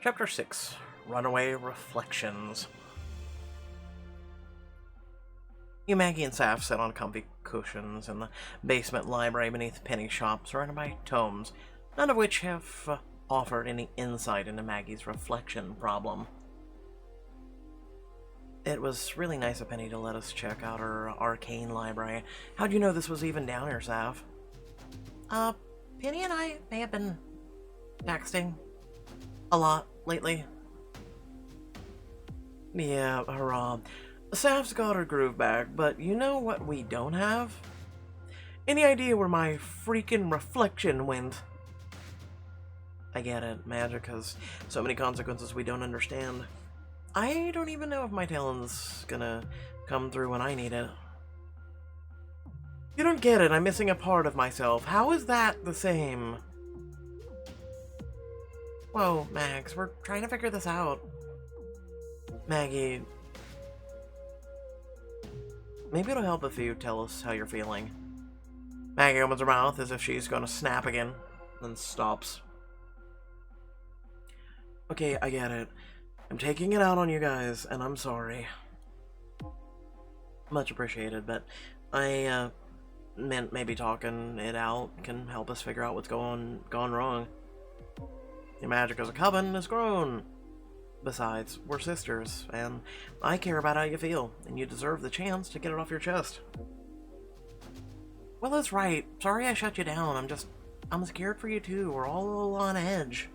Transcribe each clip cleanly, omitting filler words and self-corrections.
Chapter 6, Runaway Reflections. You, Maggie, and Saf sit on comfy cushions in the basement library beneath penny shops surrounded by tomes, none of which have offered any insight into Maggie's reflection problem. It was really nice of Penny to let us check out her arcane library. How'd you know this was even down here, Saf? Penny and I may have been texting a lot lately. Yeah, hurrah. Saf's got her groove back, but you know what we don't have? Any idea where my freaking reflection went? I get it, magic has so many consequences we don't understand. I don't even know if my talent's gonna come through when I need it. You don't get it, I'm missing a part of myself. How is that the same? Whoa, Max, we're trying to figure this out. Maggie, maybe it'll help if you tell us how you're feeling. Maggie opens her mouth as if she's gonna snap again, then stops. Okay, I get it. I'm taking it out on you guys, and I'm sorry. Much appreciated, but I meant maybe talking it out can help us figure out what's gone wrong. Your magic as a coven has grown. Besides, we're sisters, and I care about how you feel, and you deserve the chance to get it off your chest. Well, that's right. Sorry I shut you down. I'm scared for you too. We're all on edge.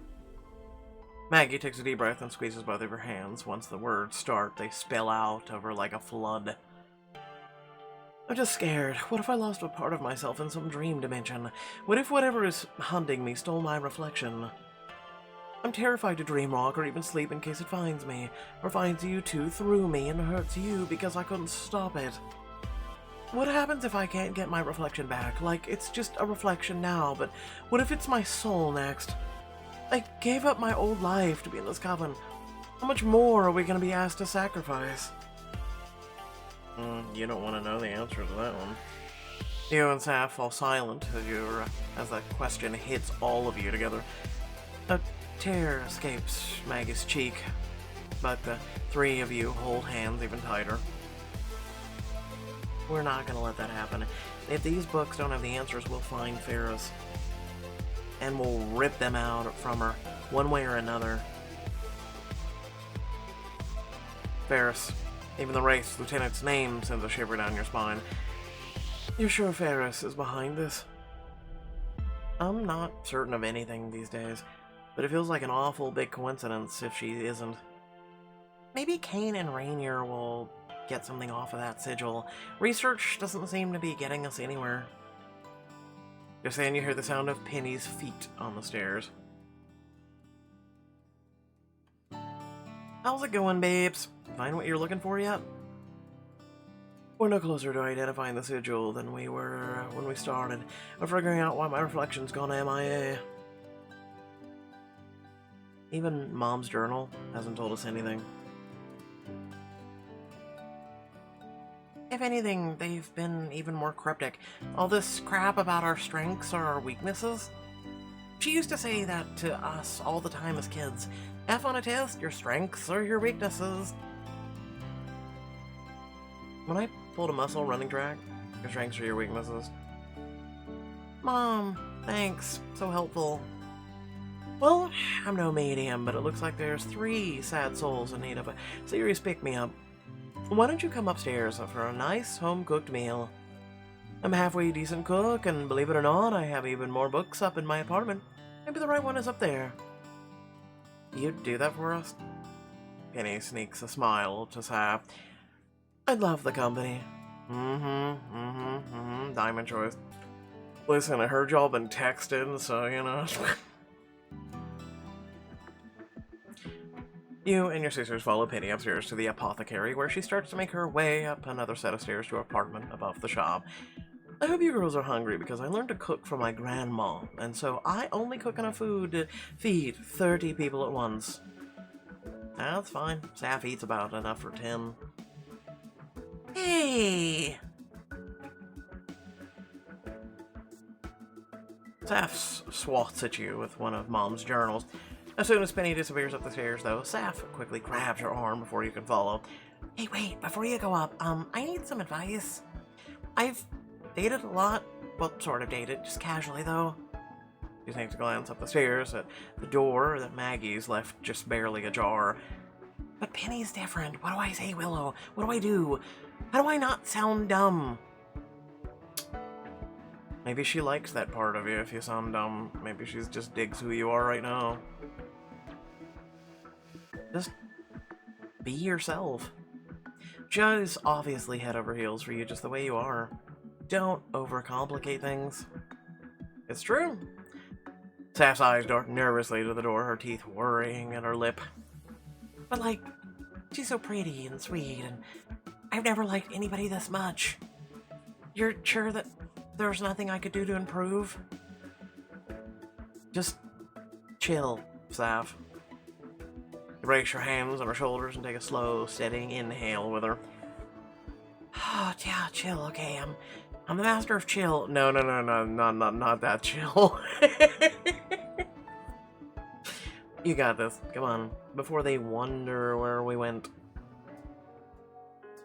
Maggie takes a deep breath and squeezes both of her hands. Once the words start, they spill out over like a flood. I'm just scared. What if I lost a part of myself in some dream dimension? What if whatever is hunting me stole my reflection? I'm terrified to dream walk or even sleep in case it finds me, or finds you two through me and hurts you because I couldn't stop it. What happens if I can't get my reflection back? Like, it's just a reflection now, but what if it's my soul next? I gave up my old life to be in this coven. How much more are we going to be asked to sacrifice? You don't want to know the answer to that one. You and Saf fall silent as that question hits all of you together. A tear escapes Maggie's cheek, but the three of you hold hands even tighter. We're not going to let that happen. If these books don't have the answers, we'll find Ferris. And we'll rip them out from her, one way or another. Ferris. Even the wraith's lieutenant's name sends a shiver down your spine. You're sure Ferris is behind this? I'm not certain of anything these days, but it feels like an awful big coincidence if she isn't. Maybe Kane and Rainier will get something off of that sigil. Research doesn't seem to be getting us anywhere. Just then you hear the sound of Penny's feet on the stairs. How's it going, babes? Find what you're looking for yet? We're no closer to identifying the sigil than we were when we started, or figuring out why my reflection's gone MIA. Even Mom's journal hasn't told us anything. If anything, they've been even more cryptic. All this crap about our strengths or our weaknesses. She used to say that to us all the time as kids. F on a test, your strengths or your weaknesses. When I pulled a muscle running track, your strengths are your weaknesses. Mom, thanks. So helpful. Well, I'm no medium, but it looks like there's 3 sad souls in need of a serious pick-me-up. Why don't you come upstairs for a nice home-cooked meal? I'm a halfway decent cook, and believe it or not, I have even more books up in my apartment. Maybe the right one is up there. You'd do that for us? Penny sneaks a smile to Saf. I'd love the company. Diamond choice. Listen, I heard y'all been texting, so, you know. You and your sisters follow Penny upstairs to the apothecary, where she starts to make her way up another set of stairs to her apartment above the shop. I hope you girls are hungry, because I learned to cook from my grandma, and so I only cook enough food to feed 30 people at once. That's fine. Saf eats about enough for 10. Hey! Saf swats at you with one of Mom's journals. As soon as Penny disappears up the stairs, though, Saf quickly grabs her arm before you can follow. Hey, wait, before you go up, I need some advice. I've dated a lot. Well, sort of dated, just casually, though. She takes a glance up the stairs at the door that Maggie's left just barely ajar. But Penny's different. What do I say, Willow? What do I do? How do I not sound dumb? Maybe she likes that part of you if you sound dumb. Maybe she just digs who you are right now. Just be yourself. Joe's obviously head over heels for you just the way you are. Don't overcomplicate things. It's true. Saf's eyes dart nervously to the door, her teeth worrying at her lip. But, like, she's so pretty and sweet, and I've never liked anybody this much. You're sure that there's nothing I could do to improve? Just chill, Saf. You brace your hands on her shoulders and take a slow, steady inhale with her. Oh, yeah, chill, okay, I'm the master of chill. No, not that chill. You got this. Come on. Before they wonder where we went.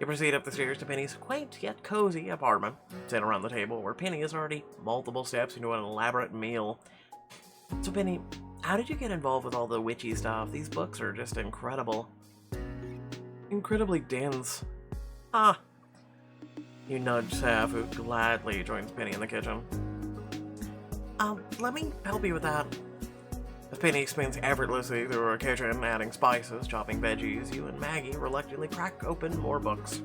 You proceed up the stairs to Penny's quaint yet cozy apartment. Sit around the table where Penny is already multiple steps into an elaborate meal. So Penny, how did you get involved with all the witchy stuff? These books are just incredible. Incredibly dense. Ah. You nudge Saf, who gladly joins Penny in the kitchen. Let me help you with that. As Penny spins effortlessly through her kitchen, adding spices, chopping veggies, you and Maggie reluctantly crack open more books.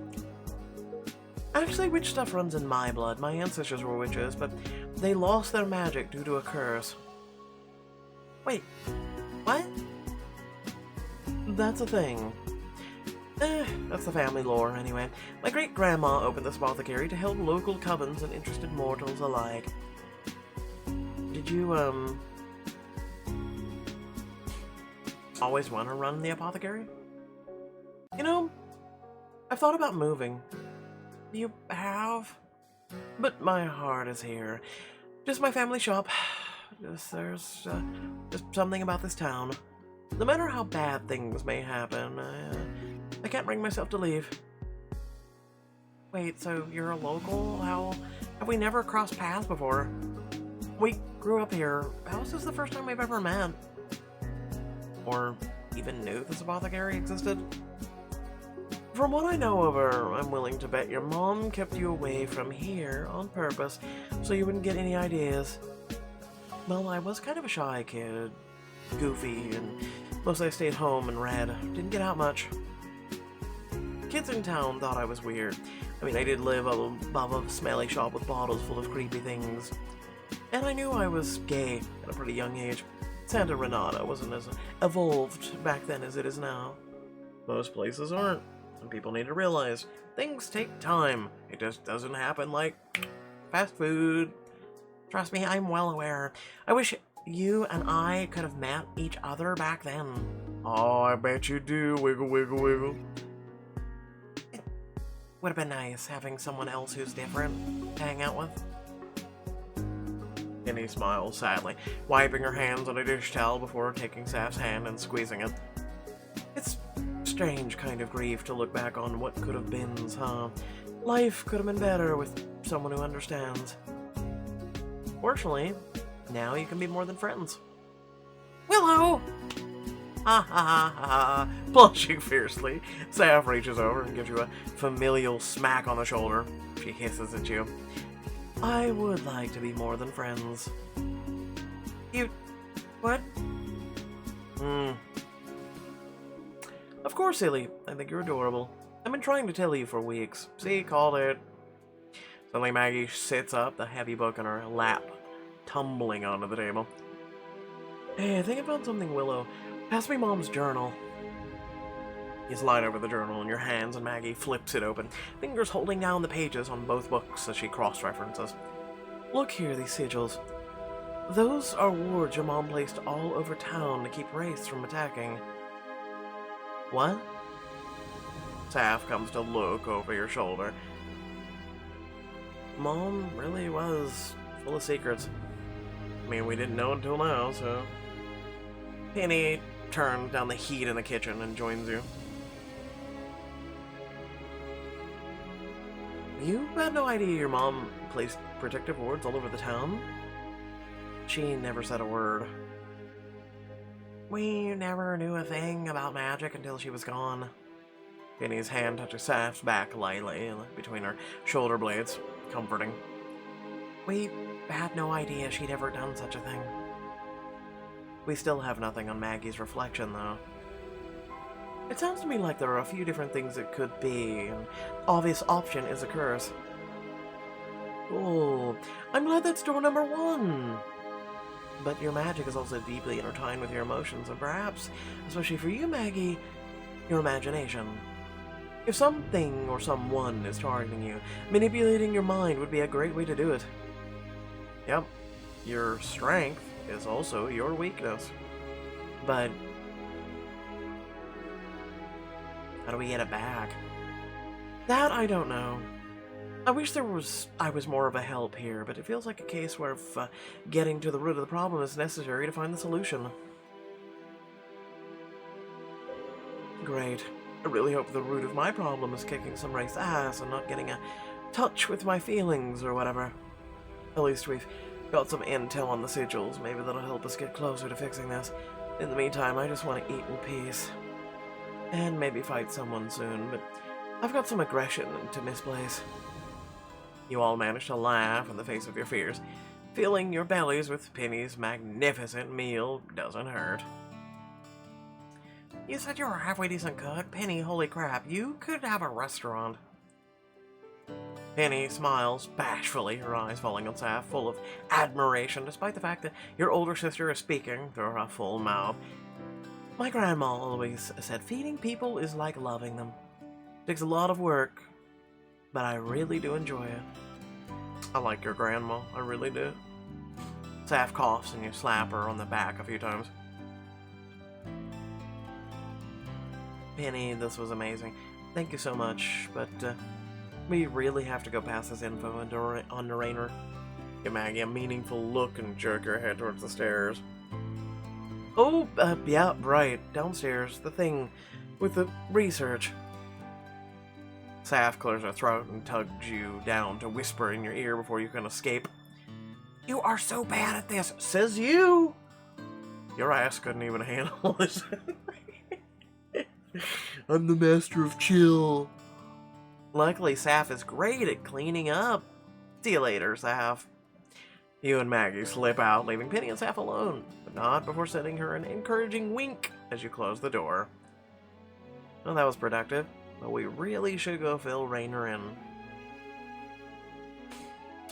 Actually, witch stuff runs in my blood. My ancestors were witches, but they lost their magic due to a curse. Wait, what? That's a thing. That's the family lore, anyway. My great-grandma opened this apothecary to help local covens and interested mortals alike. Did you, always want to run the apothecary? You know, I've thought about moving. You have? But my heart is here. Just my family shop. There's just something about this town. No matter how bad things may happen, I can't bring myself to leave. Wait, so you're a local? How have we never crossed paths before? We grew up here. How is this the first time we've ever met? Or even knew this apothecary existed? From what I know of her, I'm willing to bet your mom kept you away from here on purpose so you wouldn't get any ideas. Well, I was kind of a shy kid, goofy, and mostly I stayed home and read. Didn't get out much. Kids in town thought I was weird. I mean, I did live above a smelly shop with bottles full of creepy things. And I knew I was gay at a pretty young age. Santa Renata wasn't as evolved back then as it is now. Most places aren't. And people need to realize things take time. It just doesn't happen like fast food. Trust me, I'm well aware. I wish you and I could have met each other back then. Oh, I bet you do. Wiggle, wiggle, wiggle. It would have been nice having someone else who's different to hang out with. Penny smiles sadly, wiping her hands on a dish towel before taking Saf's hand and squeezing it. It's strange kind of grief to look back on what could have been, huh? Life could have been better with someone who understands. Fortunately, now you can be more than friends. Willow! Ha ha ha ha. Blushing fiercely, Saf reaches over and gives you a familial smack on the shoulder. She hisses at you. I would like to be more than friends. You... what? Of course, silly. I think you're adorable. I've been trying to tell you for weeks. See, called it. Suddenly Maggie sits up, the heavy book in her lap, tumbling onto the table. Hey, I think I found something, Willow. Pass me Mom's journal. You slide over the journal in your hands, and Maggie flips it open, fingers holding down the pages on both books as she cross-references. Look here, these sigils. Those are wards your mom placed all over town to keep wraiths from attacking. What? Saf comes to look over your shoulder. Mom really was full of secrets. I mean, we didn't know until now, so... Penny turns down the heat in the kitchen and joins you. You had no idea your mom placed protective wards all over the town? She never said a word. We never knew a thing about magic until she was gone. Penny's hand touches Saf's back lightly between her shoulder blades, comforting. We had no idea she'd ever done such a thing. We still have nothing on Maggie's reflection, though. It sounds to me like there are a few different things it could be. An obvious option is a curse. Oh, I'm glad that's door number 1. But your magic is also deeply intertwined with your emotions, and perhaps, especially for you, Maggie, your imagination. If something or someone is targeting you, manipulating your mind would be a great way to do it. Yep, your strength is also your weakness. But how do we get it back? That I don't know. I wish I was more of a help here, but it feels like a case where getting to the root of the problem is necessary to find the solution. Great. I really hope the root of my problem is kicking some wraith's ass and not getting a touch with my feelings or whatever. At least we've got some intel on the sigils. Maybe that'll help us get closer to fixing this. In the meantime, I just want to eat in peace. And maybe fight someone soon, but I've got some aggression to misplace. You all manage to laugh in the face of your fears. Filling your bellies with Penny's magnificent meal doesn't hurt. You said you were a halfway decent cook? Penny, holy crap, you could have a restaurant. Penny smiles bashfully, her eyes falling on Saf, full of admiration, despite the fact that your older sister is speaking through her full mouth. My grandma always said feeding people is like loving them. It takes a lot of work, but I really do enjoy it. I like your grandma, I really do. Saf coughs and you slap her on the back a few times. Penny, this was amazing. Thank you so much, but we really have to go pass this info on to Rainier. Give Maggie a meaningful look and jerk her head towards the stairs. Oh, yeah, right, downstairs, the thing with the research. Saf clears her throat and tugs you down to whisper in your ear before you can escape. You are so bad at this, says you! Your ass couldn't even handle this. I'm the master of chill. Luckily, Saf is great at cleaning up. See you later, Saf. You and Maggie slip out, leaving Penny and Saf alone, but not before sending her an encouraging wink as you close the door. Well, that was productive, but we really should go fill Rainier in.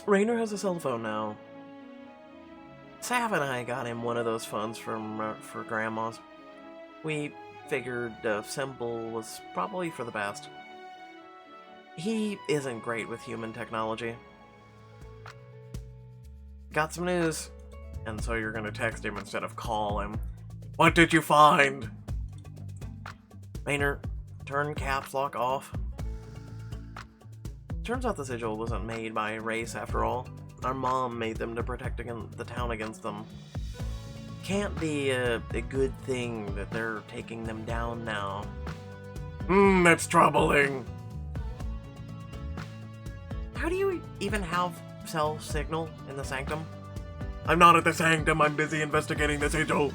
Rainier has a cell phone now. Saf and I got him one of those phones for Grandma's. We figured simple was probably for the best. He isn't great with human technology. Got some news. And so you're gonna text him instead of call him. What did you find? Rainier, turn caps lock off. Turns out the sigil wasn't made by race after all. Our mom made them to protect the town against them. Can't be a good thing that they're taking them down now. That's troubling. How do you even have cell signal in the sanctum? I'm not at the sanctum, I'm busy investigating the sigil.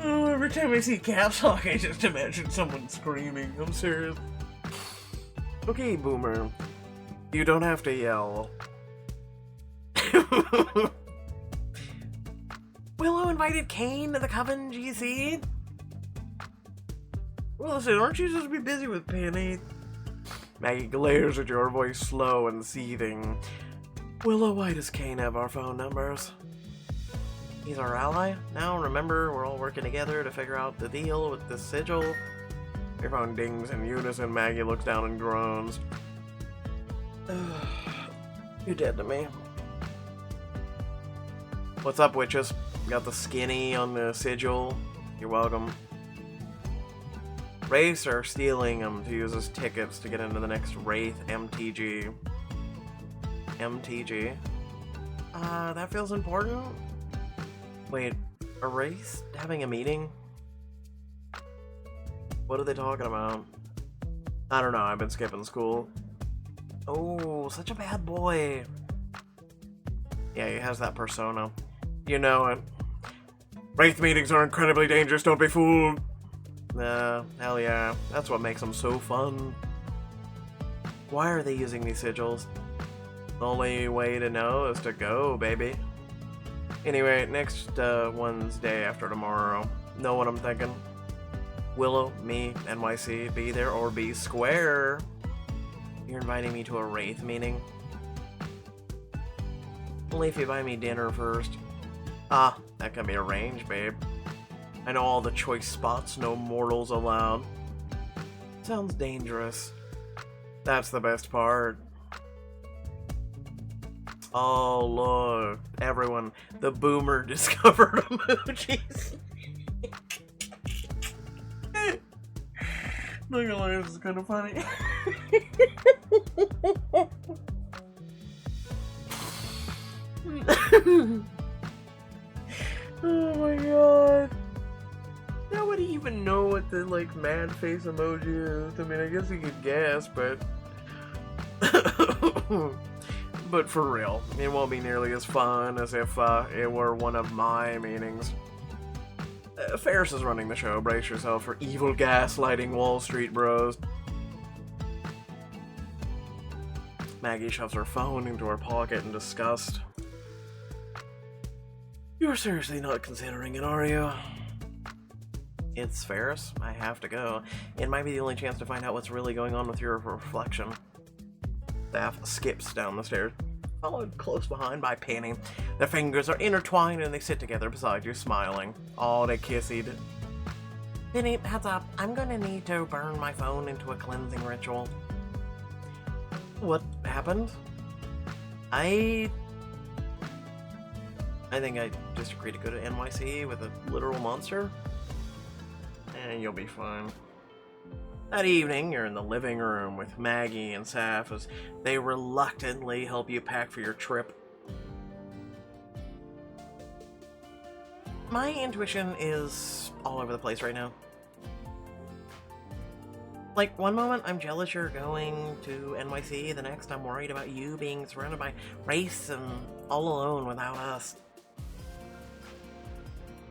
Oh, every time I see caps lock, I just imagine someone screaming. I'm serious. Okay, Boomer. You don't have to yell. Willow invited Kane to the Coven GC? Well, listen, aren't you supposed to be busy with Penny? Maggie glares at your voice, slow and seething. Willow, why does Kane have our phone numbers? He's our ally. Now, remember, we're all working together to figure out the deal with the sigil. Your phone dings in unison. Maggie looks down and groans. You're dead to me. What's up, witches? Got the skinny on the sigil. You're welcome. Wraiths are stealing them to use as tickets to get into the next Wraith MTG. MTG. That feels important? Wait, a wraith having a meeting? What are they talking about? I don't know, I've been skipping school. Oh, such a bad boy. Yeah, he has that persona. You know it. Wraith meetings are incredibly dangerous, don't be fooled. Nah, hell yeah. That's what makes them so fun. Why are they using these sigils? The only way to know is to go, baby. Anyway, next one's day after tomorrow. Know what I'm thinking? Willow, me, NYC, be there or be square. You're inviting me to a wraith meeting? Only if you buy me dinner first. Ah, that can be arranged, babe. I know all the choice spots, no mortals allowed. Sounds dangerous. That's the best part. Oh, look. Everyone, the boomer discovered emojis. Not gonna lie, this is kind of funny. Oh my god. Nobody even know what the, like, mad face emoji is. I mean, I guess you could guess, but... But for real, it won't be nearly as fun as if it were one of my meetings. Ferris is running the show. Brace yourself for evil gaslighting Wall Street bros. Maggie shoves her phone into her pocket in disgust. You're seriously not considering it, are you? It's Ferris. I have to go. It might be the only chance to find out what's really going on with your reflection. Staff skips down the stairs, followed close behind by Penny. Their fingers are intertwined and they sit together beside you, smiling. Oh, they kissied. Penny, heads up. I'm gonna need to burn my phone into a cleansing ritual. What happened? I think I just agreed to go to NYC with a literal monster. And you'll be fine. That evening, you're in the living room with Maggie and Saf as they reluctantly help you pack for your trip. My intuition is all over the place right now. Like, one moment I'm jealous you're going to NYC, the next I'm worried about you being surrounded by wraiths and all alone without us.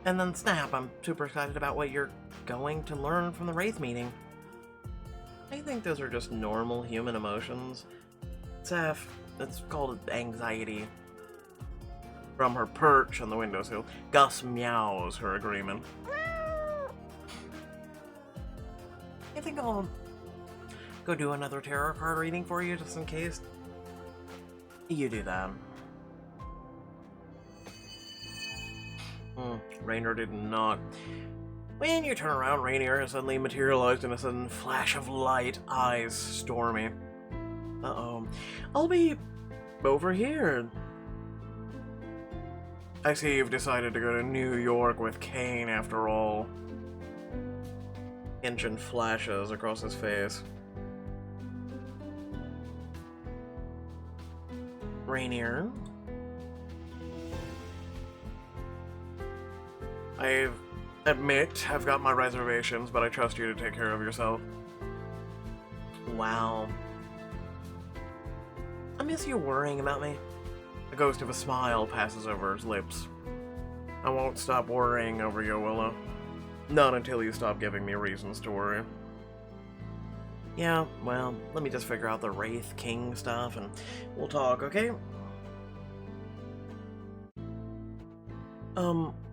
And then snap, I'm super excited about what you're going to learn from the wraith meeting. I think those are just normal human emotions. Saf, it's called anxiety. From her perch on the windowsill, Gus meows her agreement. I think I'll go do another tarot card reading for you, just in case. You do that. Rainier did not. When you turn around, Rainier has suddenly materialized in a sudden flash of light, eyes stormy. Uh-oh. I'll be over here. I see you've decided to go to New York with Kane after all. Tension flashes across his face. Rainier? I admit I've got my reservations, but I trust you to take care of yourself. Wow. I miss you worrying about me. The ghost of a smile passes over his lips. I won't stop worrying over you, Willow. Not until you stop giving me reasons to worry. Yeah, well, let me just figure out the Wraith King stuff and we'll talk, okay?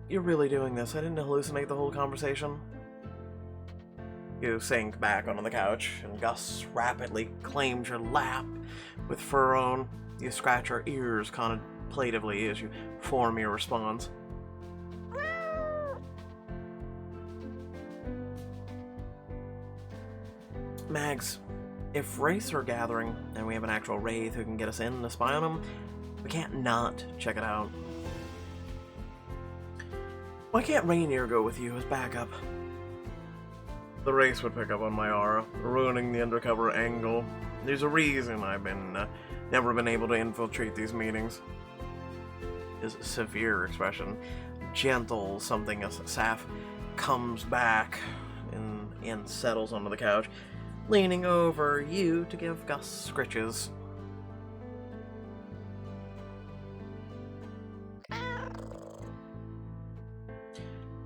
You're really doing this. I didn't hallucinate the whole conversation. You sink back onto the couch, and Gus rapidly claims your lap with fur on. You scratch your ears contemplatively as you form your response. Mags, if wraiths are gathering, and we have an actual wraith who can get us in to spy on them, we can't not check it out. Why can't Rainier go with you as backup? The race would pick up on my aura, ruining the undercover angle. There's a reason I've been Never been able to infiltrate these meetings. His severe expression, gentle something as Saf comes back and settles onto the couch, leaning over you to give Gus scritches.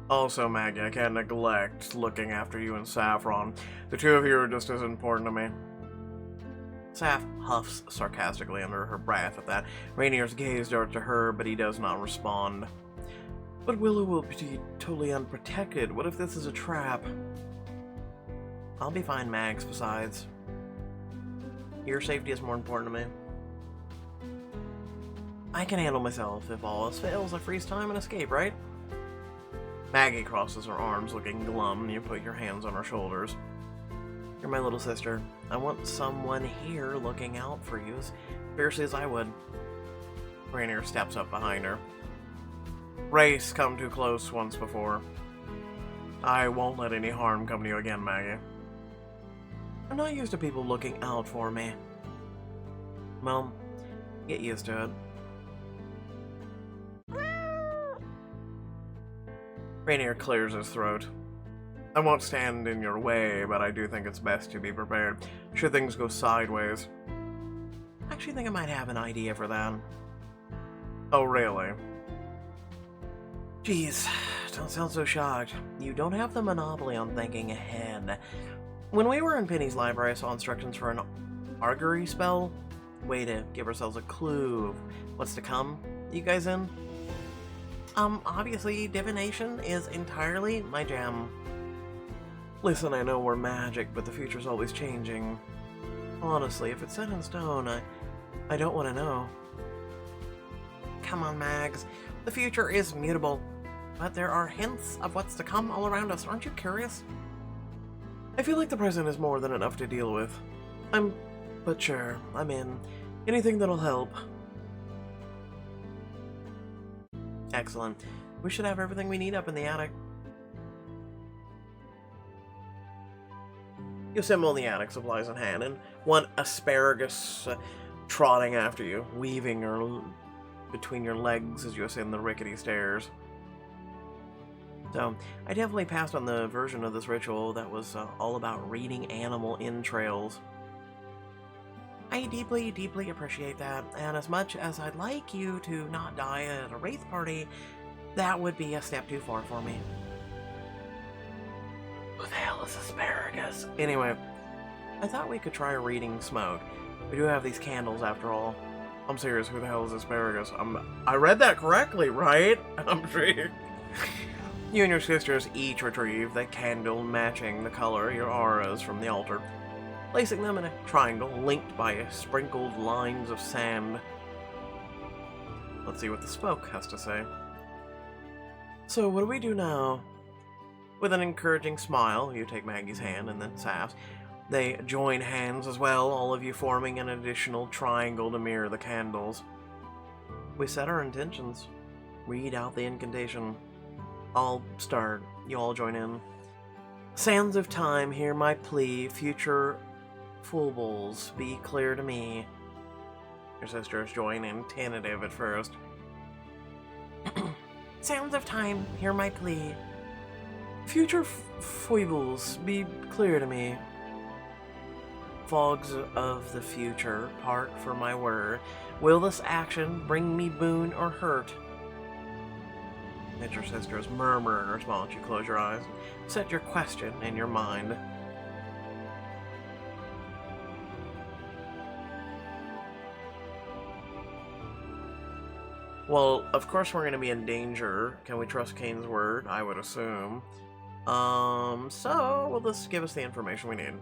Also, Maggie, I can't neglect looking after you and Saffron. The two of you are just as important to me. Saf huffs sarcastically under her breath at that. Rainier's gaze darts to her, but he does not respond. But Willow will be totally unprotected. What if this is a trap? I'll be fine, Mags, besides. Your safety is more important to me. I can handle myself. If all else fails, I freeze time and escape, right? Maggie crosses her arms, looking glum. You put your hands on her shoulders. You're my little sister. I want someone here looking out for you as fiercely as I would. Rainier steps up behind her. Wraith's come too close once before. I won't let any harm come to you again, Maggie. I'm not used to people looking out for me. Well, get used to it. Rainier clears his throat. I won't stand in your way, but I do think it's best to be prepared should things go sideways. I actually think I might have an idea for that. Oh, really? Jeez, don't sound so shocked. You don't have the monopoly on thinking ahead. When we were in Penny's library, I saw instructions for an augury spell. Way to give ourselves a clue of what's to come. You guys in? Obviously, divination is entirely my jam. Listen, I know we're magic, but the future's always changing. Honestly, if it's set in stone, I don't want to know. Come on, Mags. The future is mutable, but there are hints of what's to come all around us. Aren't you curious? I feel like the present is more than enough to deal with. But sure, I'm in. Anything that'll help. Excellent. We should have everything we need up in the attic. You assemble in the attic, supplies in hand, and one asparagus trotting after you, weaving between your legs as you ascend the rickety stairs. So, I definitely passed on the version of this ritual that was all about reading animal entrails. I deeply, deeply appreciate that, and as much as I'd like you to not die at a wraith party, that would be a step too far for me. Who the hell is asparagus? Anyway, I thought we could try reading smoke. We do have these candles after all. I'm serious, who the hell is asparagus? I read that correctly, right? I'm sure you and your sisters each retrieve the candle matching the color your auras from the altar, placing them in a triangle linked by sprinkled lines of sand. Let's see what the smoke has to say. So what do we do now? With an encouraging smile, you take Maggie's hand and then Saf's. They join hands as well, all of you forming an additional triangle to mirror the candles. We set our intentions. Read out the incantation. I'll start. You all join in. Sands of time, hear my plea. Future foibles, be clear to me. Your sisters join in, tentative at first. Sands of time, hear my plea. Future foibles, be clear to me. Fogs of the future, part for my word. Will this action bring me boon or hurt? As your sisters murmur in response, you close your eyes. Set your question in your mind. Well, of course we're going to be in danger. Can we trust Kane's word? I would assume. So, will this give us the information we need?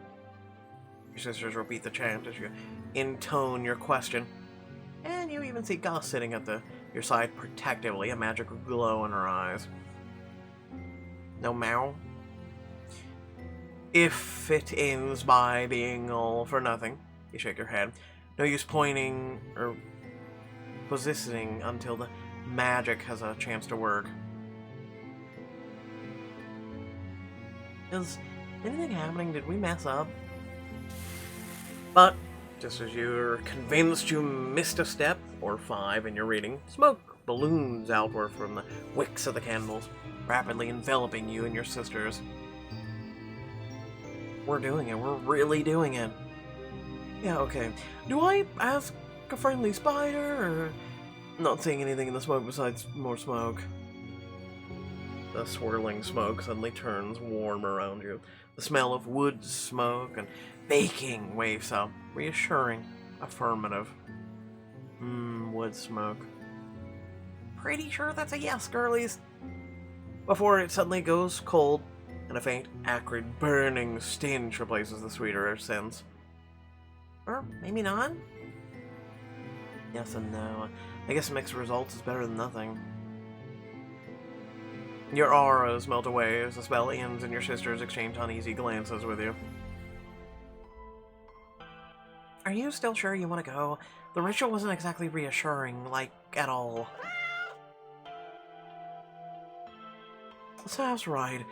Your sisters repeat the chant as you intone your question. And you even see Gus sitting at your side protectively, a magical glow in her eyes. No meow? If it ends by being all for nothing, you shake your head. No use pointing or positioning until the magic has a chance to work. Is anything happening? Did we mess up? But just as you're convinced you missed a step, or 5 in your reading, smoke balloons outward from the wicks of the candles, rapidly enveloping you and your sisters. We're doing it. We're really doing it. Yeah, okay. Do I ask a friendly spider, or... Not seeing anything in the smoke besides more smoke. The swirling smoke suddenly turns warm around you. The smell of wood smoke and baking wafts up. Reassuring. Affirmative. Wood smoke. Pretty sure that's a yes, girlies. Before it suddenly goes cold, and a faint, acrid, burning stench replaces the sweeter scents. Or maybe not? Yes and no. I guess mixed results is better than nothing. Your auras melt away as the spell ends and your sisters exchange uneasy glances with you. Are you still sure you want to go? The ritual wasn't exactly reassuring, like, at all. Saf's right.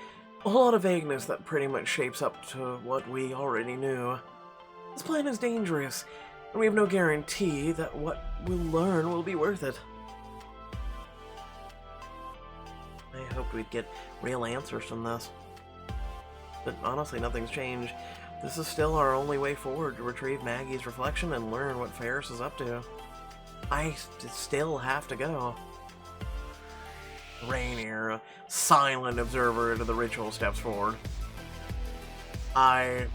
A lot of vagueness that pretty much shapes up to what we already knew. This plan is dangerous, and we have no guarantee that what we'll learn will be worth it. I hoped we'd get real answers from this. But honestly, nothing's changed. This is still our only way forward to retrieve Maggie's reflection and learn what Ferris is up to. I still have to go. Rainier, a silent observer to the ritual, steps forward. I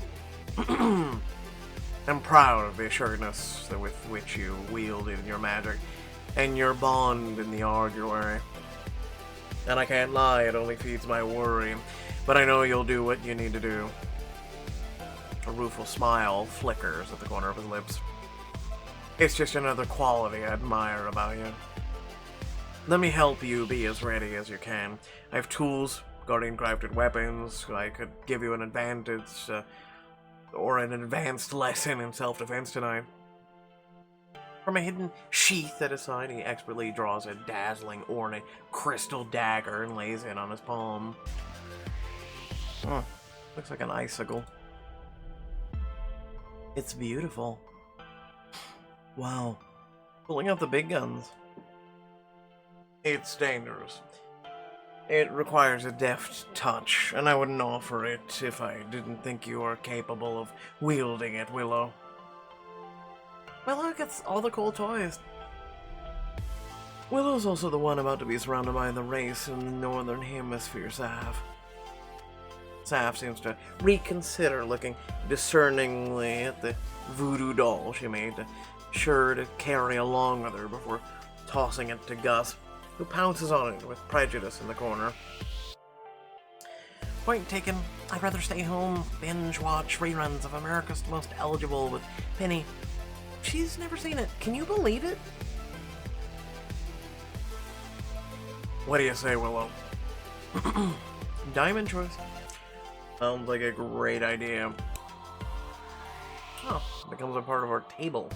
am proud of the assuredness with which you wielded your magic, and your bond in the arguery. And I can't lie, it only feeds my worry, but I know you'll do what you need to do. A rueful smile flickers at the corner of his lips. It's just another quality I admire about you. Let me help you be as ready as you can. I have tools, guardian-crafted weapons. I could give you an advantage, or an advanced lesson in self-defense tonight. From a hidden sheath at his side, he expertly draws a dazzling, ornate crystal dagger and lays it on his palm. Looks like an icicle. It's beautiful. Wow. Pulling out the big guns. It's dangerous. It requires a deft touch, and I wouldn't offer it if I didn't think you are capable of wielding it, Willow. Well, look, it's all the cool toys. Willow's also the one about to be surrounded by the wraiths in the northern hemisphere, Saf. Saf seems to reconsider, looking discerningly at the voodoo doll she made, sure to carry along with her before tossing it to Gus, who pounces on it with prejudice in the corner. Point taken. I'd rather stay home, binge watch reruns of America's Most Eligible with Penny. She's never seen it. Can you believe it? What do you say, Willow? Diamond choice. Sounds like a great idea. Oh, becomes a part of our table.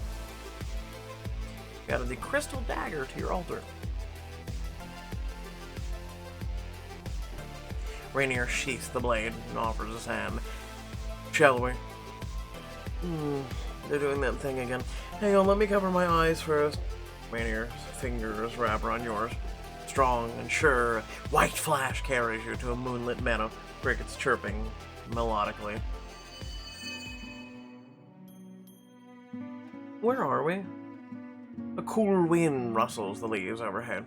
Added the crystal dagger to your altar. Rainier sheaths the blade and offers his hand. Shall we? They're doing that thing again. Hang on, let me cover my eyes first. Rainier's fingers wrap around yours. Strong and sure, a white flash carries you to a moonlit meadow, crickets chirping melodically. Where are we? A cool wind rustles the leaves overhead,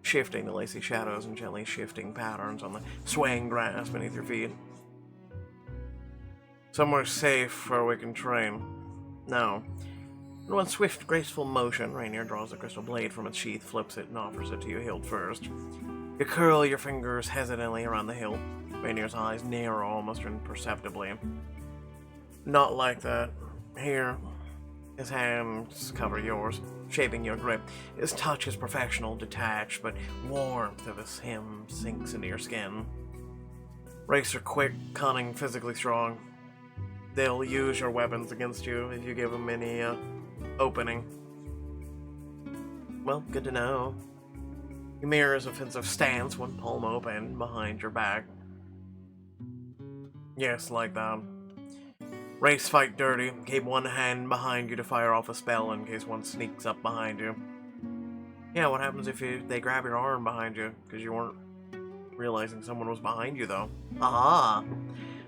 shifting the lacy shadows and gently shifting patterns on the swaying grass beneath your feet. Somewhere safe where we can train. No. In one swift, graceful motion, Rainier draws the crystal blade from its sheath, flips it, and offers it to you hilt first. You curl your fingers hesitantly around the hilt. Rainier's eyes narrow almost imperceptibly. Not like that. Here. His hands cover yours, shaping your grip. His touch is professional, detached, but warmth of his hem sinks into your skin. Wraiths are quick, cunning, physically strong. They'll use your weapons against you if you give them any, opening. Well, good to know. You mirror his offensive stance, one palm open behind your back. Yes, like that. Race fight dirty. Keep one hand behind you to fire off a spell in case one sneaks up behind you. Yeah, what happens if they grab your arm behind you because you weren't realizing someone was behind you, though? Aha!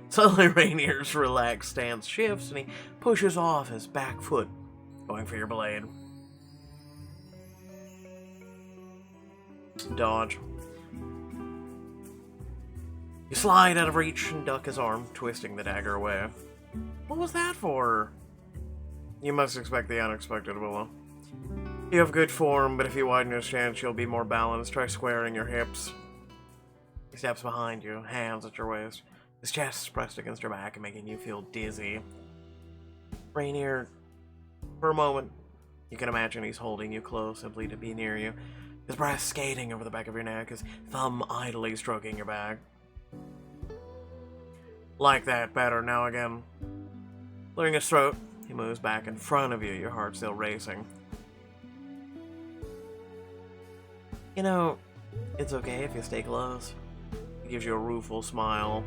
Suddenly, Rainier's relaxed stance shifts, and he pushes off his back foot, going for your blade. Dodge. You slide out of reach and duck his arm, twisting the dagger away. What was that for? You must expect the unexpected, Willow. You have good form, but if you widen your stance, you'll be more balanced. Try squaring your hips. He steps behind you, hands at your waist. His chest is pressed against your back, making you feel dizzy. Rainier, for a moment, you can imagine he's holding you close, simply to be near you. His breath skating over the back of your neck, his thumb idly stroking your back. Like that, better, now again. Clearing his throat, he moves back in front of you, your heart still racing. You know, it's okay if you stay close. He gives you a rueful smile.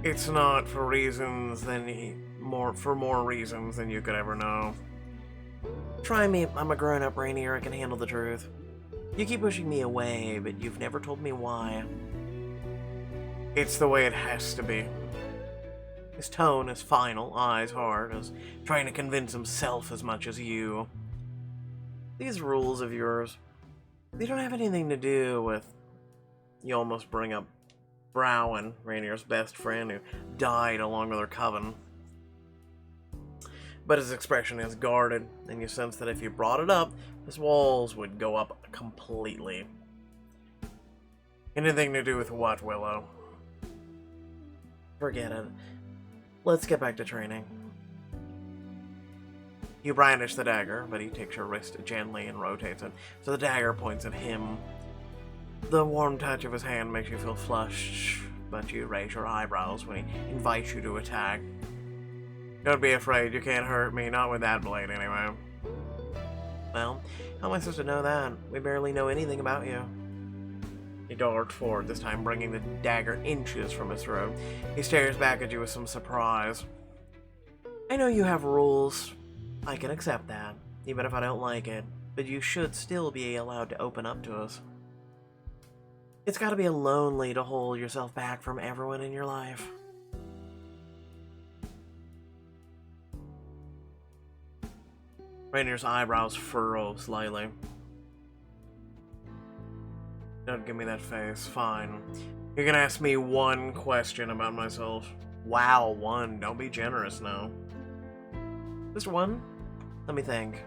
It's not for reasons for more reasons than you could ever know. Try me, I'm a grown-up Rainier, I can handle the truth. You keep pushing me away, but you've never told me why. It's the way it has to be. His tone is final, eyes hard, as trying to convince himself as much as you. These rules of yours, they don't have anything to do with... You almost bring up Browen, Rainier's best friend, who died along with her coven. But his expression is guarded, and you sense that if you brought it up, his walls would go up completely. Anything to do with what, Willow? Forget it. Let's get back to training. You brandish the dagger, but he takes your wrist gently and rotates it, so the dagger points at him. The warm touch of his hand makes you feel flushed, but you raise your eyebrows when he invites you to attack. Don't be afraid, you can't hurt me, not with that blade anyway. Well, how am I supposed to know that? We barely know anything about you. He darts forward, this time bringing the dagger inches from his throat. He stares back at you with some surprise. I know you have rules. I can accept that, even if I don't like it, but you should still be allowed to open up to us. It's gotta be lonely to hold yourself back from everyone in your life. Rainier's eyebrows furrow slightly. Don't give me that face. Fine. You can ask me one question about myself. Wow, one. Don't be generous now. Just one? Let me think.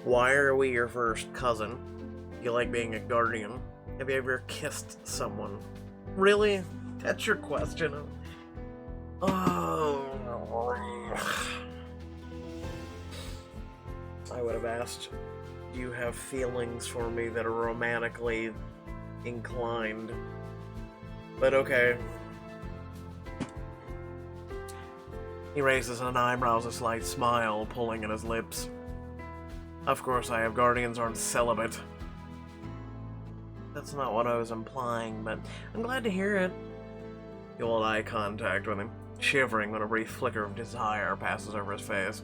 Why are we your first cousin? You like being a guardian? Have you ever kissed someone? Really? That's your question? Oh. I would have asked, do you have feelings for me that are romantically inclined? But okay. He raises an eyebrows, a slight smile pulling at his lips. Of course I have. Guardians aren't celibate. That's not what I was implying, but I'm glad to hear it. You hold eye contact with him, shivering when a brief flicker of desire passes over his face.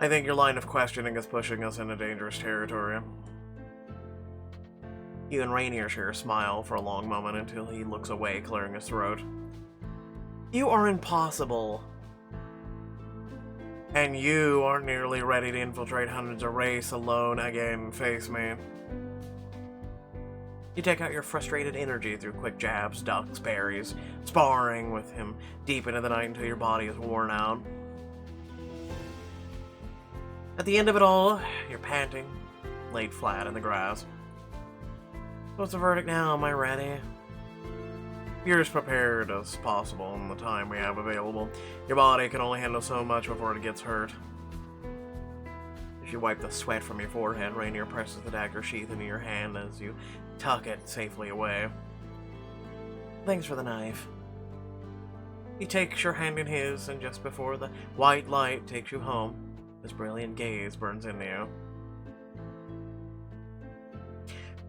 I think your line of questioning is pushing us into dangerous territory. You and Rainier share a smile for a long moment until he looks away, clearing his throat. You are impossible. And you aren't nearly ready to infiltrate hundreds of wraiths alone again. Face me. You take out your frustrated energy through quick jabs, ducks, parries, sparring with him deep into the night until your body is worn out. At the end of it all, you're panting, laid flat in the grass. What's the verdict now? Am I ready? You're as prepared as possible in the time we have available. Your body can only handle so much before it gets hurt. As you wipe the sweat from your forehead, Rainier presses the dagger sheath into your hand as you tuck it safely away. Thanks for the knife. He takes your hand in his, and just before the white light takes you home, his brilliant gaze burns into you.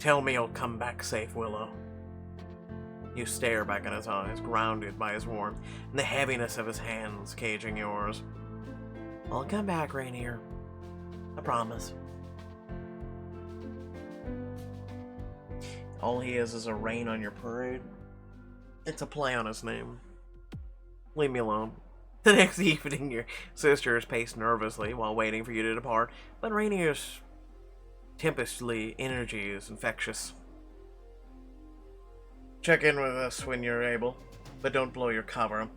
Tell me you'll come back safe, Willow. You stare back in his eyes, grounded by his warmth, and the heaviness of his hands caging yours. I'll come back, Rainier. I promise. All he is a rain on your parade. It's a play on his name. Leave me alone. The next evening, your sisters pace nervously while waiting for you to depart, but Rainier's tempestly energy is infectious. Check in with us when you're able, but don't blow your cover.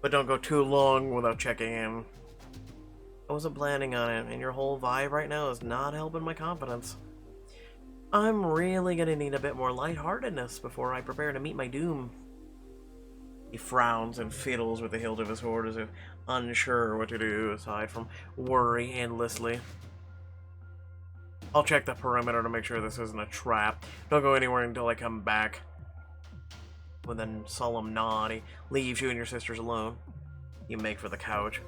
But don't go too long without checking in. I wasn't planning on it, and your whole vibe right now is not helping my confidence. I'm really gonna need a bit more lightheartedness before I prepare to meet my doom. He frowns and fiddles with the hilt of his sword as if unsure what to do aside from worry endlessly. I'll check the perimeter to make sure this isn't a trap. Don't go anywhere until I come back. With a solemn nod, he leaves you and your sisters alone. You make for the couch.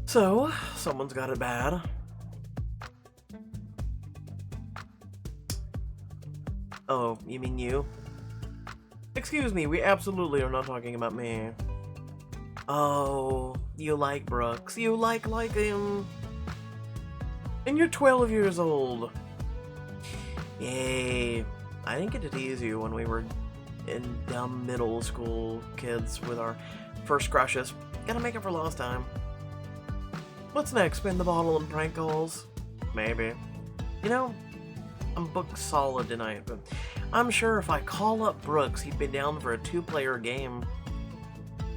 So, someone's got it bad. Oh, you mean you? Excuse me, we absolutely are not talking about me. Oh, you like Brooks. You like him. And you're 12 years old. Yay. I didn't get to tease you when we were in dumb middle school kids with our first crushes. Gotta make it for lost time. What's next? Spin the bottle and prank calls? Maybe. You know, I'm booked solid tonight, but I'm sure if I call up Brooks, he'd be down for a 2-player game.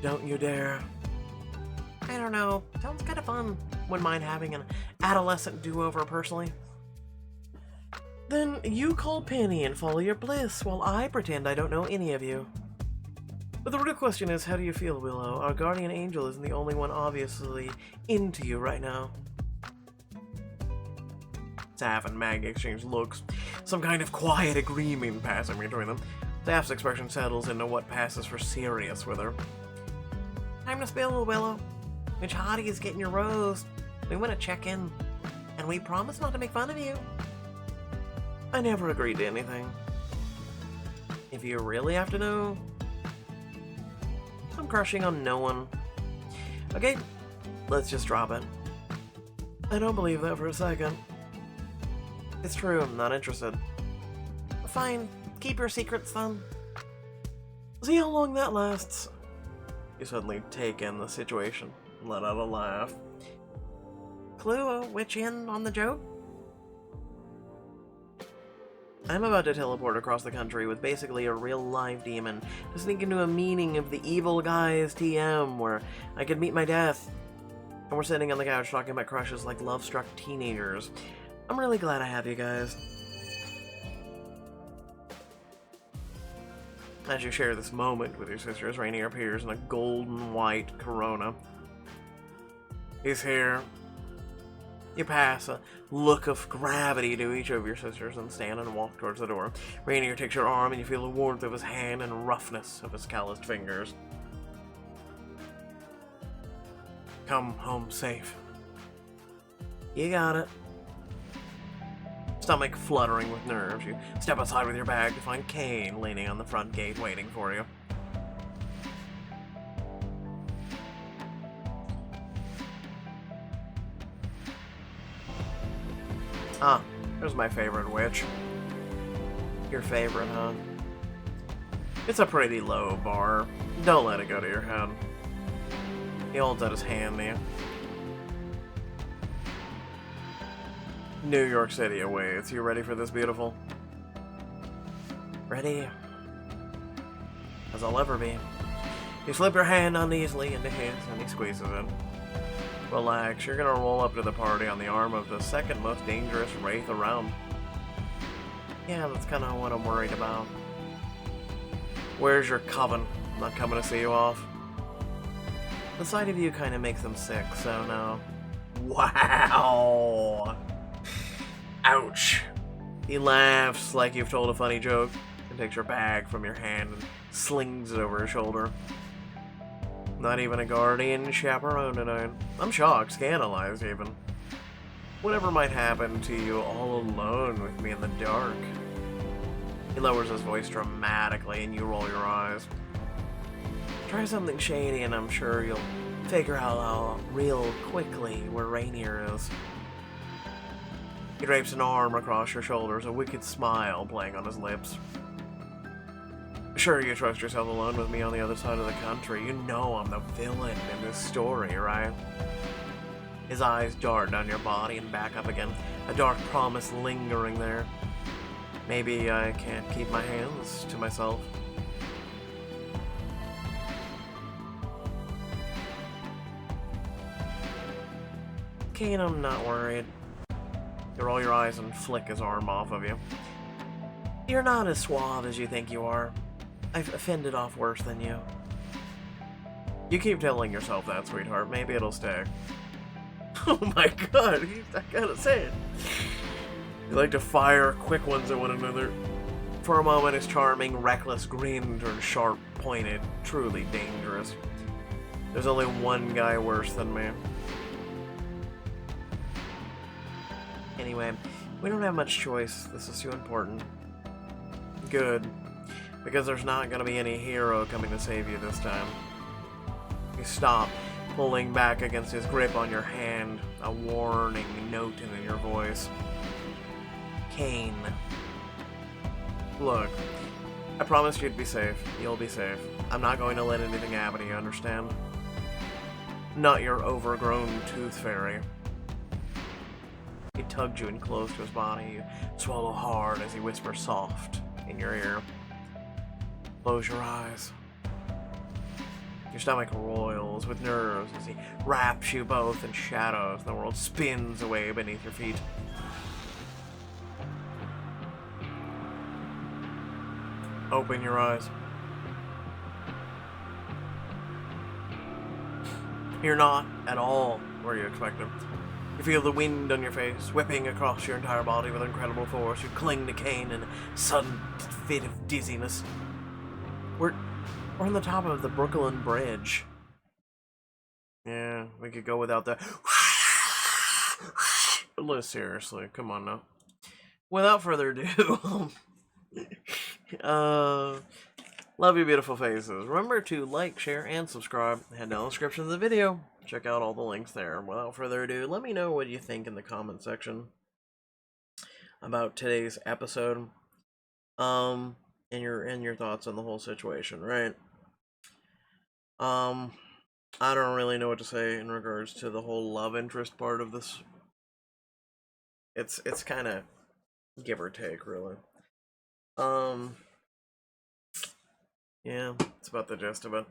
Don't you dare. I don't know. Sounds kind of fun. Wouldn't mind having an adolescent do-over personally. Then you call Penny and follow your bliss while I pretend I don't know any of you. But the real question is, how do you feel, Willow? Our guardian angel isn't the only one obviously into you right now. Saf and Mag exchange looks, some kind of quiet agreement passing between them. Saf's expression settles into what passes for serious with her. Time to spill, Willow. Which hottie is getting your rose? We want to check in, and we promise not to make fun of you. I never agreed to anything. If you really have to know, I'm crushing on no one. Okay, let's just drop it. I don't believe that for a second. It's true, I'm not interested. Fine, keep your secrets then. See how long that lasts. You suddenly take in the situation, let out a laugh. Clue which in on the joke? I'm about to teleport across the country with basically a real-life demon to sneak into a meeting of the evil guys TM where I could meet my death. And we're sitting on the couch talking about crushes like love-struck teenagers. I'm really glad I have you guys. As you share this moment with your sisters, Rainier appears in a golden-white corona. He's here. You pass a look of gravity to each of your sisters and stand and walk towards the door. Rainier takes your arm and you feel the warmth of his hand and roughness of his calloused fingers. Come home safe. You got it. Stomach fluttering with nerves, you step outside with your bag to find Kane leaning on the front gate waiting for you. Ah, there's my favorite witch. Your favorite, huh? It's a pretty low bar. Don't let it go to your head. He holds out his hand to you. New York City awaits. You ready for this, beautiful? Ready as I'll ever be. You slip your hand uneasily into his and he squeezes it. Relax, you're gonna roll up to the party on the arm of the second most dangerous wraith around. Yeah, that's kinda what I'm worried about. Where's your coven? I'm not coming to see you off. The sight of you kinda makes them sick, so no. Wow! Ouch! He laughs like you've told a funny joke and takes your bag from your hand and slings it over his shoulder. Not even a guardian chaperone tonight. I'm shocked, scandalized even. Whatever might happen to you all alone with me in the dark. He lowers his voice dramatically and you roll your eyes. Try something shady and I'm sure you'll figure out real quickly where Rainier is. He drapes an arm across your shoulders, a wicked smile playing on his lips. Sure, you trust yourself alone with me on the other side of the country. You know I'm the villain in this story, right? His eyes dart down your body and back up again, a dark promise lingering there. Maybe I can't keep my hands to myself. Kane, I'm not worried. You roll your eyes and flick his arm off of you. You're not as suave as you think you are. I've offended off worse than you. You keep telling yourself that, sweetheart. Maybe it'll stay. Oh my god, I gotta say it. You like to fire quick ones at one another. For a moment, his charming, reckless grin turned sharp, pointed, truly dangerous. There's only one guy worse than me. Anyway, we don't have much choice. This is too important. Good. Because there's not gonna be any hero coming to save you this time. You stop, pulling back against his grip on your hand, a warning note in your voice. Kane. Look, I promised you'd be safe. You'll be safe. I'm not going to let anything happen to you, understand? Not your overgrown tooth fairy. He tugged you in close to his body. You swallow hard as he whispers soft in your ear. Close your eyes. Your stomach roils with nerves as he wraps you both in shadows. The world spins away beneath your feet. Open your eyes. You're not at all where you expected. You feel the wind on your face, whipping across your entire body with incredible force. You cling to Kane in a sudden fit of dizziness. We're on the top of the Brooklyn Bridge. Yeah, we could go without the... But seriously, come on now. Without further ado, love you beautiful faces. Remember to like, share, and subscribe. Head down the description of the video. Check out all the links there. Without further ado, let me know what you think in the comment section about today's episode. And your thoughts on the whole situation, right? I don't really know what to say in regards to the whole love interest part of this. It's kind of give or take, really. Yeah, it's about the gist of it,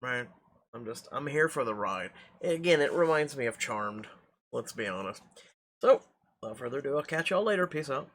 right? I'm here for the ride. Again, it reminds me of Charmed, let's be honest. So, without further ado, I'll catch y'all later. Peace out.